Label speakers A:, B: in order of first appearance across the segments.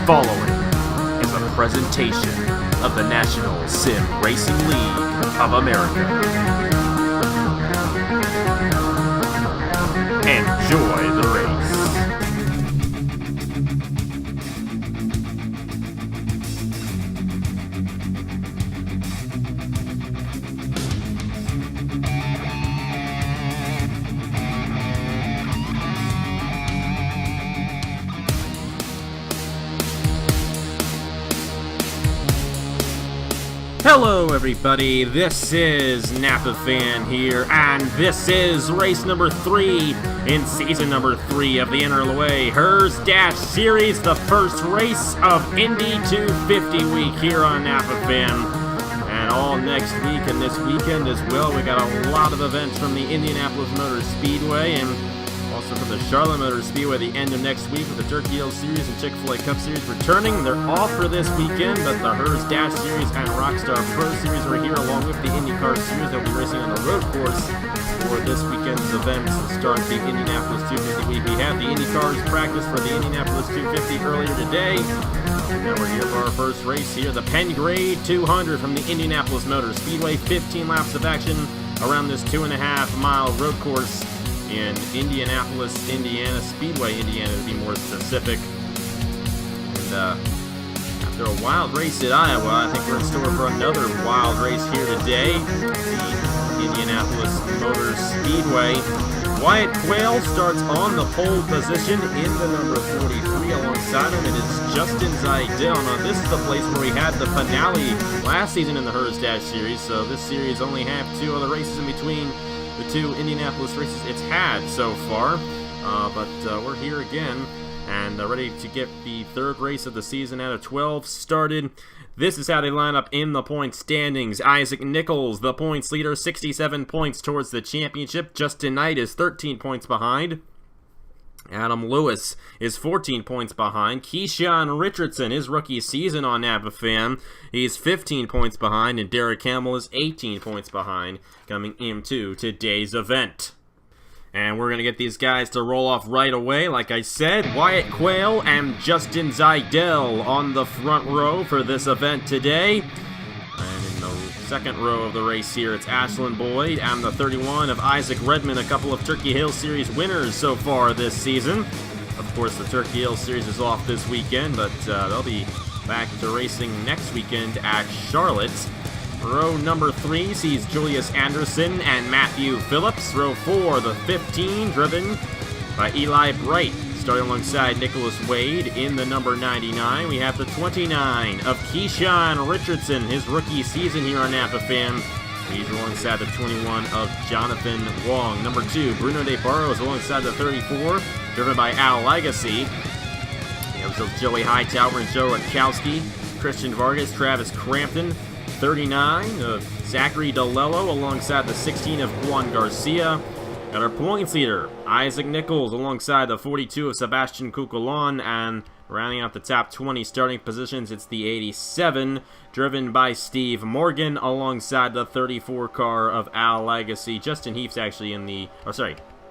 A: following is a presentation of the National Sim Racing League of America. Enjoy the race. Hello everybody, this is Napa Fan here, and this is race number 3 in season number 3 of the NRLOA Herr's Dash Series, the first race of Indy 250 week here on Napa Fan. And all next week and this weekend as well, we got a lot of events from the Indianapolis Motor Speedway and also from the Charlotte Motor Speedway the end of next week with the Turkey Hill Series and Chick-fil-A Cup Series returning. They're off for this weekend, but the Herr's Dash Series and Rockstar Pro Series are here along with the IndyCar Series that will be racing on the road course for this weekend's events to start the Indianapolis 250 week. We had the IndyCars practice for the Indianapolis 250 earlier today. Now we're here for our first race here, the Penn Grade 200 from the Indianapolis Motor Speedway. 15 laps of action around this 2.5-mile road course in Indianapolis, Indiana, Speedway, Indiana to be more specific. And after a wild race at Iowa, I think we're in store for another wild race here today. The Indianapolis Motor Speedway. Wyatt Quayle starts on the pole position in the number 43. Alongside him, it is Justin Zaidel. Now, this is the place where we had the finale last season in the Herr's Dash Series, so this series only have 2 other races in between the 2 Indianapolis races it's had so far, but we're here again and ready to get the third race of the season out of 12 started. This is how they line up in the point standings. Isaac Nichols, the points leader, 67 points towards the championship. Justin Knight is 13 points behind. Adam Lewis is 14 points behind. Keyshawn Richardson, his rookie season on Napa Fan, he's 15 points behind, and Derek Campbell is 18 points behind coming into today's event. And we're going to get these guys to roll off right away. Like I said, Wyatt Quayle and Justin Zaidel on the front row for this event today. And in the second row of the race here, it's Ashlyn Boyd and the 31 of Isaac Redmond, a couple of Turkey Hill Series winners so far this season. Of course, the Turkey Hill Series is off this weekend, but they'll be back to racing next weekend at Charlotte. Row number 3 sees Julius Anderson and Matthew Phillips. Row 4, the 15, driven by Eli Bright. Starting alongside Nicholas Wade in the number 99, we have the 29 of Keyshawn Richardson, his rookie season here on Napa Fan. He's alongside the 21 of Jonathan Wong. Number 2, Bruno De Barros alongside the 34, driven by Al Legacy. There's Joey Hightower and Joe Rutkowski, Christian Vargas, Travis Crampton. 39 of Zachary DeLello alongside the 16 of Juan Garcia. Got our points leader, Isaac Nichols, alongside the 42 of Sebastian Cuculon, and rounding out the top 20 starting positions, it's the 87, driven by Steve Morgan, alongside the 34 car of Al Legacy. Justin Heath's actually in the,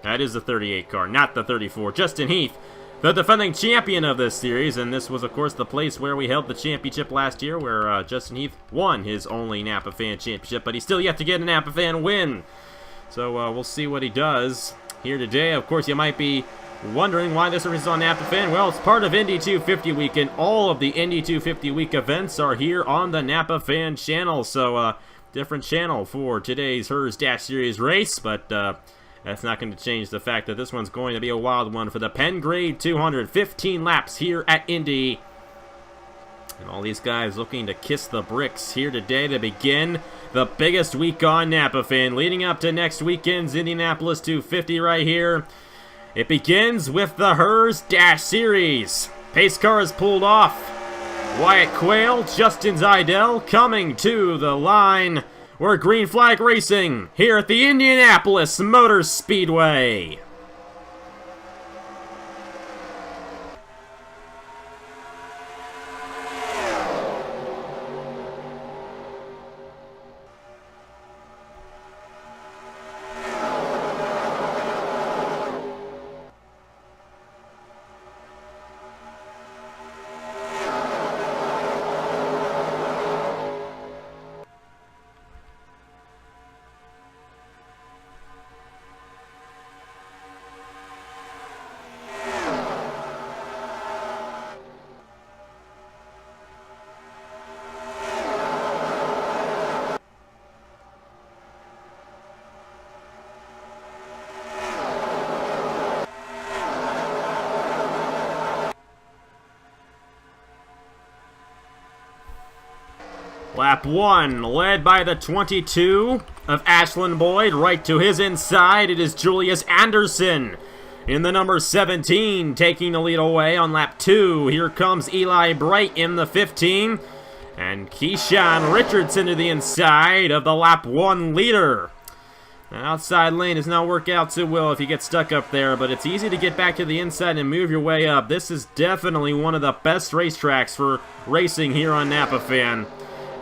A: that is the 38 car, not the 34. Justin Heath, the defending champion of this series, and this was, of course, the place where we held the championship last year, where Justin Heath won his only Napa Fan championship, but he's still yet to get a Napa Fan win. So we'll see what he does here today. Of course, you might be wondering why this race is on Napa Fan. Well, it's part of Indy 250 Week, and all of the Indy 250 Week events are here on the Napa Fan channel. So, different channel for today's Herr's Dash Series race, but that's not going to change the fact that this one's going to be a wild one for the Penn Grade 200. 15 laps here at Indy. And all these guys looking to kiss the bricks here today to begin the biggest week on Napa Fan, leading up to next weekend's Indianapolis 250 right here. It begins with the Herr's Dash Series. Pace car is pulled off. Wyatt Quayle, Justin Zaidel coming to the line. We're green flag racing here at the Indianapolis Motor Speedway. Lap 1, led by the 22 of Ashland Boyd. Right to his inside, it is Julius Anderson in the number 17, taking the lead away on lap 2. Here comes Eli Bright in the 15. And Keyshawn Richardson to the inside of the lap 1 leader. The outside lane does not work out too well if you get stuck up there, but it's easy to get back to the inside and move your way up. This is definitely one of the best racetracks for racing here on Napa Fan.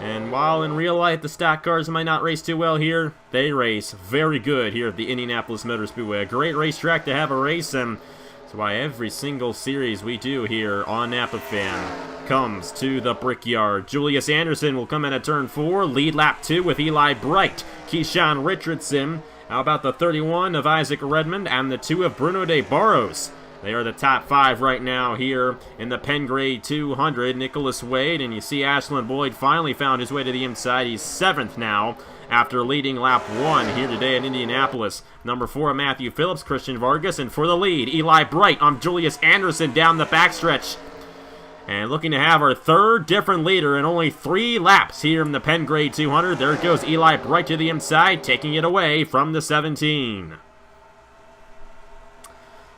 A: And while in real life the stock cars might not race too well here, they race very good here at the Indianapolis Motor Speedway. A great racetrack to have a race, and that's why every single series we do here on Napa Fan comes to the Brickyard. Julius Anderson will come in at turn 4, lead lap 2 with Eli Bright. Keyshawn Richardson, how about the 31 of Isaac Redmond and the 2 of Bruno de Barros? They are the top 5 right now here in the Penn Grade 200. Nicholas Wade, and you see Ashland Boyd finally found his way to the inside. He's 7th now after leading lap 1 here today in Indianapolis. Number 4, Matthew Phillips, Christian Vargas, and for the lead, Eli Bright on Julius Anderson down the backstretch. And looking to have our 3rd different leader in only 3 laps here in the Penn Grade 200. There goes Eli Bright to the inside, taking it away from the 17.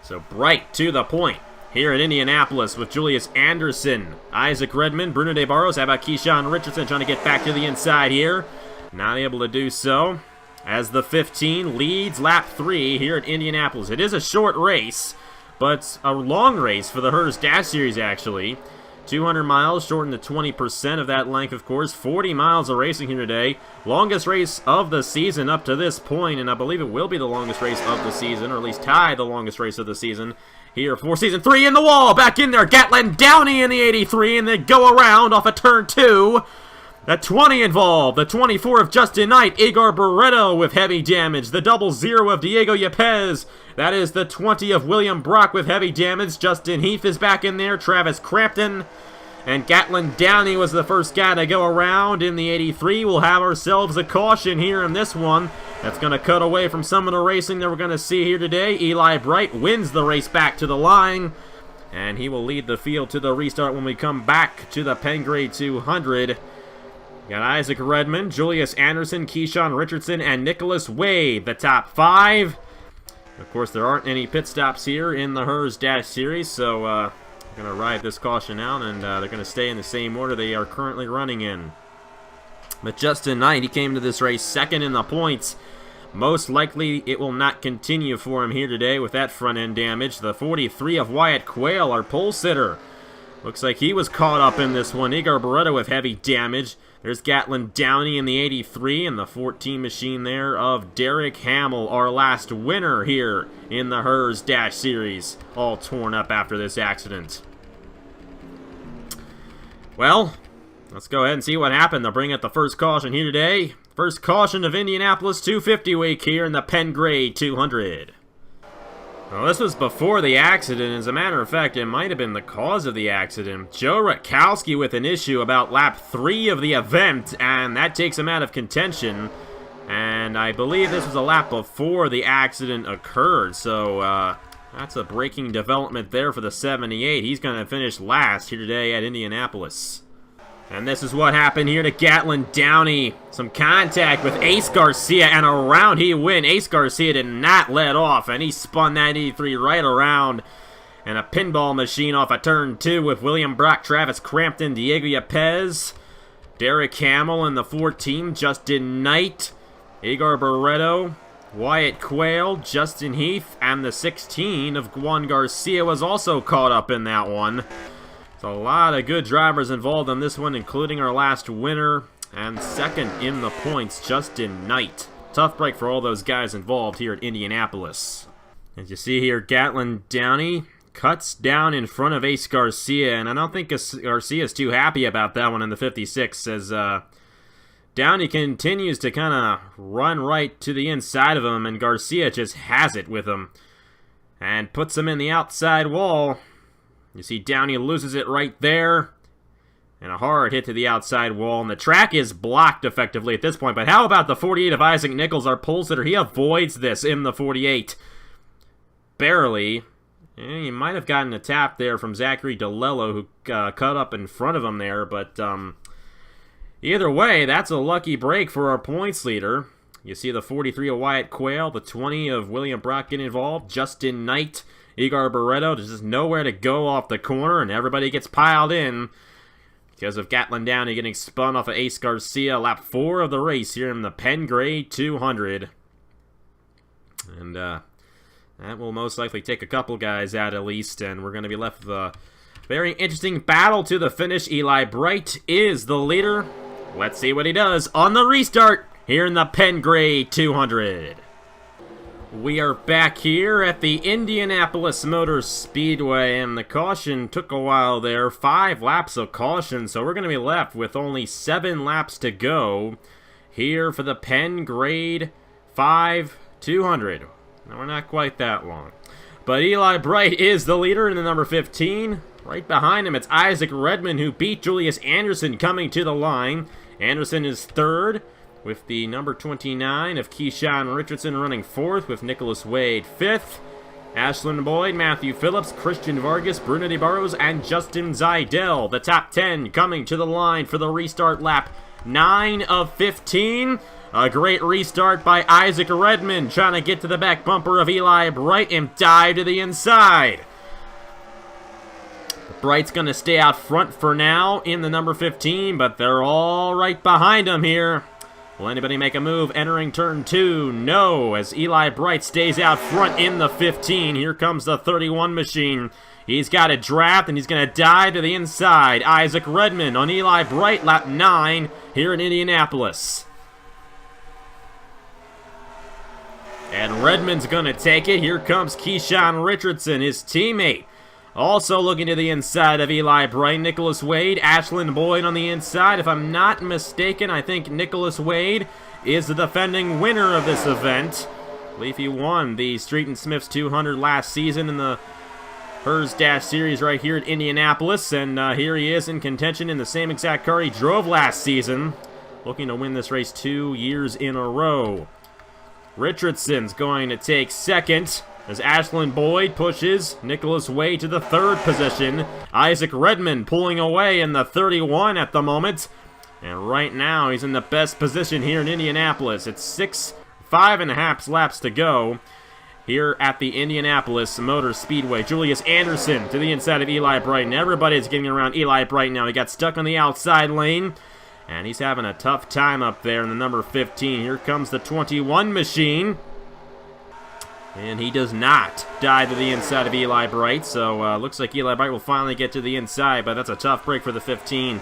A: So Bright to the point here at Indianapolis with Julius Anderson, Isaac Redmond, Bruno de Barros. How about Keyshawn Richardson trying to get back to the inside here? Not able to do so as the 15 leads lap 3 here at Indianapolis. It is a short race, but a long race for the Herr's Dash Series actually. 200 miles, shortened to 20% of that length, of course. 40 miles of racing here today. Longest race of the season up to this point, and I believe it will be the longest race of the season, or at least tie the longest race of the season here for Season 3 in the wall. Back in there, Gatlin Downey in the 83, and then go around off of turn 2. The 20 involved, the 24 of Justin Knight, Igor Barreto with heavy damage, the 00 of Diego Yepez, that is the 20 of William Brock with heavy damage, Justin Heath is back in there, Travis Crampton, and Gatlin Downey was the first guy to go around in the 83. We'll have ourselves a caution here in this one. That's going to cut away from some of the racing that we're going to see here today. Eli Bright wins the race back to the line, and he will lead the field to the restart when we come back to the Penn Grade 200. Got Isaac Redmond, Julius Anderson, Keyshawn Richardson, and Nicholas Wade, the top 5. Of course, there aren't any pit stops here in the Herr's Dash Series, so we're going to ride this caution out, and they're going to stay in the same order they are currently running in. But Justin Knight, he came to this race 2nd in the points. Most likely, it will not continue for him here today with that front-end damage. The 43 of Wyatt Quayle, our pole sitter. Looks like he was caught up in this one. Igor Barreto with heavy damage. There's Gatlin Downey in the 83 and the 14 machine there of Derek Hamill, our last winner here in the Herr's Dash Series, all torn up after this accident. Well, let's go ahead and see what happened. They'll bring up the first caution here today. First caution of Indianapolis 250 week here in the Penn Grade 200. Well, this was before the accident. As a matter of fact, it might have been the cause of the accident. Joe Rutkowski with an issue about lap 3 of the event, and that takes him out of contention. And I believe this was a lap before the accident occurred, so that's a breaking development there for the 78. He's going to finish last here today at Indianapolis. And this is what happened here to Gatlin Downey. Some contact with Ace Garcia, and around he went. Ace Garcia did not let off, and he spun that 83 right around. And a pinball machine off of turn 2 with William Brock, Travis Crampton, Diego Yepez, Derek Hamill in the 14, Justin Knight, Igor Barreto, Wyatt Quayle, Justin Heath, and the 16 of Juan Garcia was also caught up in that one. A lot of good drivers involved in this one, including our last winner and 2nd in the points, Justin Knight. Tough break for all those guys involved here at Indianapolis. As you see here, Gatlin Downey cuts down in front of Ace Garcia, and I don't think Garcia's too happy about that one in the 56, as Downey continues to kind of run right to the inside of him, and Garcia just has it with him and puts him in the outside wall. You see Downey loses it right there. And a hard hit to the outside wall. And the track is blocked effectively at this point. But how about the 48 of Isaac Nichols, our pole sitter? He avoids this in the 48. Barely. He might have gotten a tap there from Zachary DeLello, who cut up in front of him there. But Either way, that's a lucky break for our points leader. You see the 43 of Wyatt Quayle, the 20 of William Brock getting involved, Justin Knight, Igor Barreto. There's just nowhere to go off the corner, and everybody gets piled in because of Gatlin Downey getting spun off of Ace Garcia. Lap 4 of the race here in the Penn Grade 200. And that will most likely take a couple guys out at least, and we're going to be left with a very interesting battle to the finish. Eli Bright is the leader. Let's see what he does on the restart here in the Penn Grade 200. We are back here at the Indianapolis Motor Speedway, and the caution took a while there. 5 laps of caution, so we're going to be left with only 7 laps to go here for the Penn Grade 5 200. Now, we're not quite that long. But Eli Bright is the leader in the number 15. Right behind him, it's Isaac Redmond, who beat Julius Anderson coming to the line. Anderson is third, with the number 29 of Keyshawn Richardson running 4th, with Nicholas Wade 5th. Ashland Boyd, Matthew Phillips, Christian Vargas, Bruno DeBarros, and Justin Zidell. The top 10 coming to the line for the restart lap 9 of 15. A great restart by Isaac Redmond, trying to get to the back bumper of Eli Bright and dive to the inside. Bright's going to stay out front for now in the number 15, but they're all right behind him here. Will anybody make a move entering turn 2? No, as Eli Bright stays out front in the 15. Here comes the 31 machine. He's got a draft, and he's going to dive to the inside. Isaac Redmond on Eli Bright, lap 9 here in Indianapolis. And Redmond's going to take it. Here comes Keyshawn Richardson, his teammate. Also looking to the inside of Eli Bright, Nicholas Wade, Ashland Boyd on the inside. If I'm not mistaken, I think Nicholas Wade is the defending winner of this event. I believe he won the Street and Smiths 200 last season in the Her's Dash Series right here at Indianapolis. And here he is in contention in the same exact car he drove last season, looking to win this race 2 years in a row. Richardson's going to take second as Ashland Boyd pushes Nicholas Wade to the 3rd position. Isaac Redmond pulling away in the 31 at the moment. And right now he's in the best position here in Indianapolis. It's 5.5 laps to go here at the Indianapolis Motor Speedway. Julius Anderson to the inside of Eli Bright. And everybody's getting around Eli Bright now. He got stuck on the outside lane, and he's having a tough time up there in the number 15. Here comes the 21 machine. And he does not dive to the inside of Eli Bright, so looks like Eli Bright will finally get to the inside, but that's a tough break for the 15.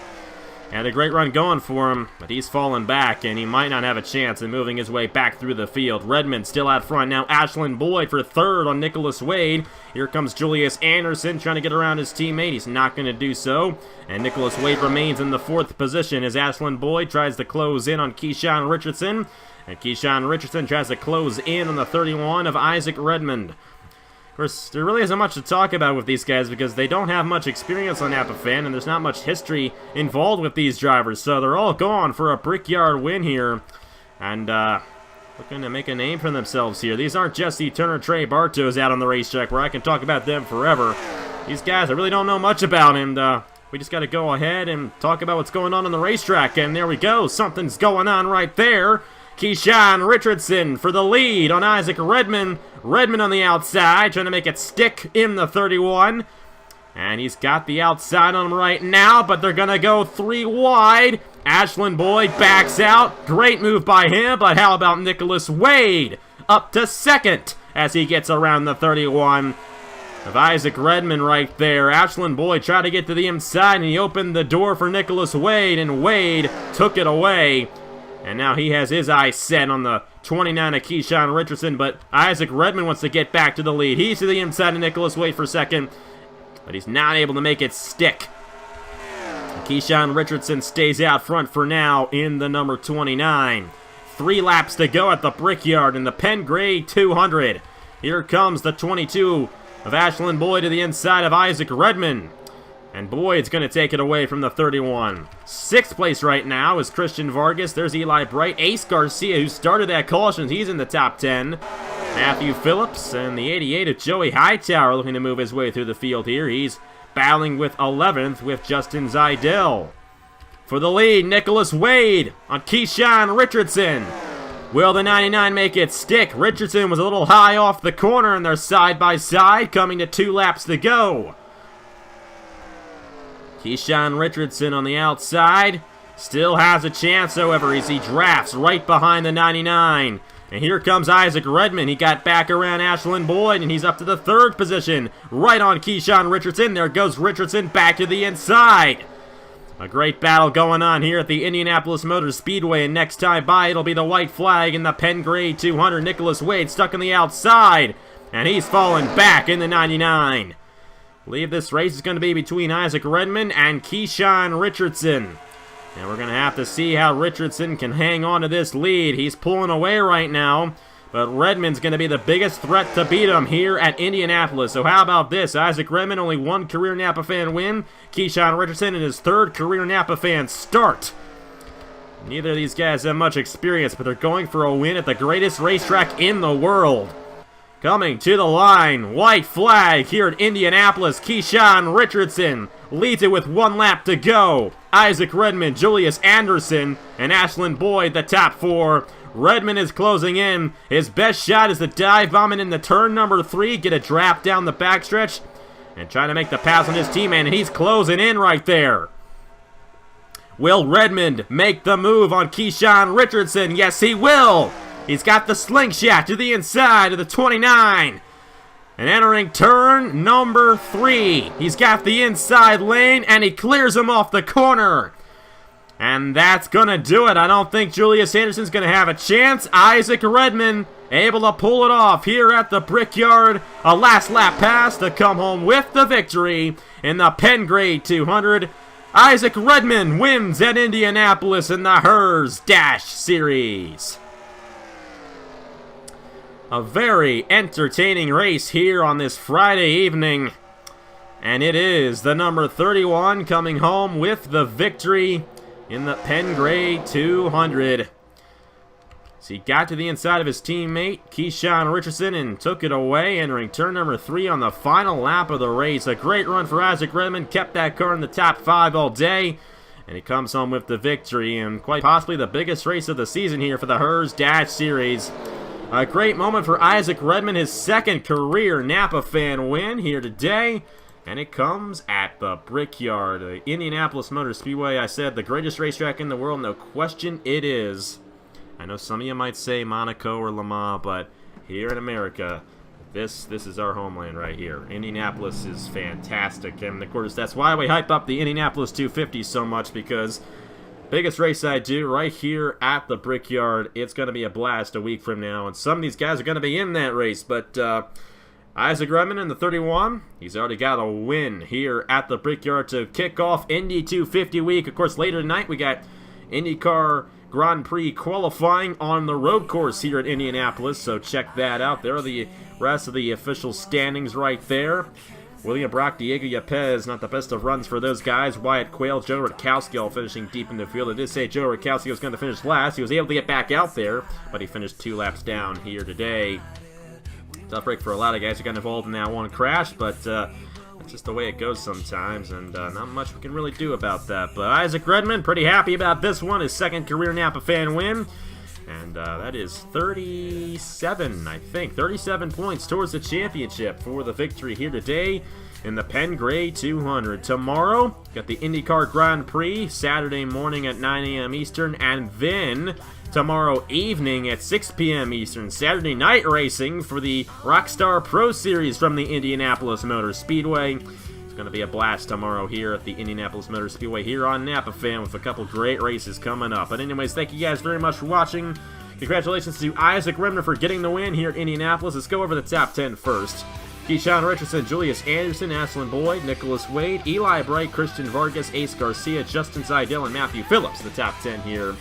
A: Had a great run going for him, but he's fallen back, and he might not have a chance in moving his way back through the field. Redmond still out front now. Ashland Boyd for 3rd on Nicholas Wade. Here comes Julius Anderson trying to get around his teammate. He's not going to do so, and Nicholas Wade remains in the 4th position as Ashland Boyd tries to close in on Keyshawn Richardson. And Keyshawn Richardson tries to close in on the 31 of Isaac Redmond. Of course, there really isn't much to talk about with these guys because they don't have much experience on Napa Fan, and there's not much history involved with these drivers. So they're all going for a Brickyard win here, and looking to make a name for themselves here. These aren't Jesse Turner, Trey Bartos out on the racetrack where I can talk about them forever. These guys, I really don't know much about, and we just got to go ahead and talk about what's going on the racetrack. And there we go. Something's going on right there. Keyshawn Richardson for the lead on Isaac Redmond. Redmond on the outside, trying to make it stick in the 31. And he's got the outside on him right now, but they're going to go 3 wide. Ashland Boyd backs out. Great move by him, but how about Nicholas Wade? Up to 2nd as he gets around the 31 of Isaac Redmond right there. Ashland Boyd tried to get to the inside, and he opened the door for Nicholas Wade, and Wade took it away. And now he has his eyes set on the 29 of Keyshawn Richardson, but Isaac Redmond wants to get back to the lead. He's to the inside of Nicholas Wade for 2nd, but he's not able to make it stick. Keyshawn Richardson stays out front for now in the number 29. 3 laps to go at the Brickyard in the Penn Grade 200. Here comes the 22 of Ashland Boyd to the inside of Isaac Redmond. And Boyd's going to take it away from the 31. 6th place right now is Christian Vargas. There's Eli Bright. Ace Garcia, who started that caution, he's in the top 10. Matthew Phillips and the 88 of Joey Hightower looking to move his way through the field here. He's battling with 11th with Justin Zidell. for the lead. Nicholas Wade on Keyshawn Richardson. Will the 99 make it stick? Richardson was a little high off the corner, and they're side by side, coming to 2 laps to go. Keyshawn Richardson on the outside still has a chance, however, as he drafts right behind the 99. And here comes Isaac Redmond. He got back around Ashland Boyd, and he's up to the 3rd position, right on Keyshawn Richardson. There goes Richardson back to the inside. A great battle going on here at the Indianapolis Motor Speedway, and next time by, it'll be the white flag in the Penn Grade 200. Nicholas Wade stuck on the outside, and he's fallen back in the 99. I believe this race is going to be between Isaac Redmond and Keyshawn Richardson. And we're going to have to see how Richardson can hang on to this lead. He's pulling away right now, but Redmond's going to be the biggest threat to beat him here at Indianapolis. So how about this? Isaac Redmond, only 1 career Napa fan win. Keyshawn Richardson in his 3rd career Napa fan start. Neither of these guys have much experience, but they're going for a win at the greatest racetrack in the world. Coming to the line, white flag here at Indianapolis. Keyshawn Richardson leads it with 1 lap to go. Isaac Redmond, Julius Anderson, and Ashland Boyd, the top 4. Redmond is closing in. His best shot is the dive bombing in the turn number 3. Get a draft down the backstretch and trying to make the pass on his teammate, and he's closing in right there. Will Redmond make the move on Keyshawn Richardson? Yes, he will. He's got the slingshot to the inside of the 29. And entering turn number 3. He's got the inside lane, and he clears him off the corner. And that's going to do it. I don't think Julius Anderson's going to have a chance. Isaac Redmond able to pull it off here at the Brickyard. A last lap pass to come home with the victory in the Penn Grade 200. Isaac Redmond wins at Indianapolis in the Herr's Dash Series. A very entertaining race here on this Friday evening. And it is the number 31 coming home with the victory in the Penn Grade 200. So he got to the inside of his teammate, Keyshawn Richardson, and took it away, entering turn number 3 on the final lap of the race. A great run for Isaac Redmond, kept that car in the top 5 all day, and he comes home with the victory, and quite possibly the biggest race of the season here for the Herr's Dash Series. A great moment for Isaac Redmond, his 2nd career Napa fan win here today. And it comes at the Brickyard, the Indianapolis Motor Speedway. I said the greatest racetrack in the world, no question it is. I know some of you might say Monaco or Le Mans, but here in America, this is our homeland right here. Indianapolis is fantastic, and of course that's why we hype up the Indianapolis 250 so much, because biggest race I do right here at the Brickyard. It's going to be a blast a week from now, and some of these guys are going to be in that race, but Isaac Redmond in the 31, he's already got a win here at the Brickyard to kick off Indy 250 week. Of course, later tonight we got IndyCar Grand Prix qualifying on the road course here at Indianapolis, so check that out. There are the rest of the official standings right there. William Brock, Diego Yepes, not the best of runs for those guys. Wyatt Quayle, Joe Rutkowski all finishing deep in the field. I did say Joe Rutkowski was going to finish last. He was able to get back out there, but he finished 2 laps down here today. Tough break for a lot of guys who got involved in that one crash, but it's just the way it goes sometimes, and not much we can really do about that. But Isaac Redmond, pretty happy about this one, his 2nd career Napa fan win, and that is 37, I think, 37 points towards the championship for the victory here today in the Penn Grade 200. Tomorrow, got the IndyCar Grand Prix, Saturday morning at 9 a.m. Eastern, and then tomorrow evening at 6 p.m. Eastern, Saturday night racing for the Rockstar Pro Series from the Indianapolis Motor Speedway. It's going to be a blast tomorrow here at the Indianapolis Motor Speedway here on Napa Fan with a couple great races coming up. But anyways, thank you guys very much for watching. Congratulations to Isaac Redmond for getting the win here at Indianapolis. Let's go over the top 10 first. Keyshawn Richardson, Julius Anderson, Ashland Boyd, Nicholas Wade, Eli Bright, Christian Vargas, Ace Garcia, Justin Seidel, and Matthew Phillips. The top 10 here,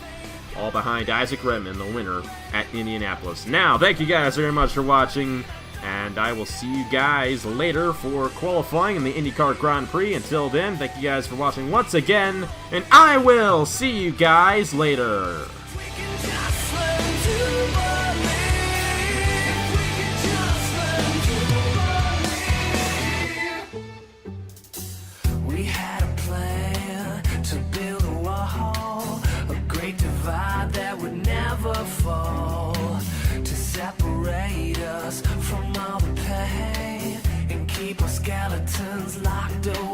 A: all behind Isaac Redmond, the winner at Indianapolis. Now, thank you guys very much for watching, and I will see you guys later for qualifying in the IndyCar Grand Prix. Until then, thank you guys for watching once again, and I will see you guys later.
B: We had a plan to build a wall. was locked away.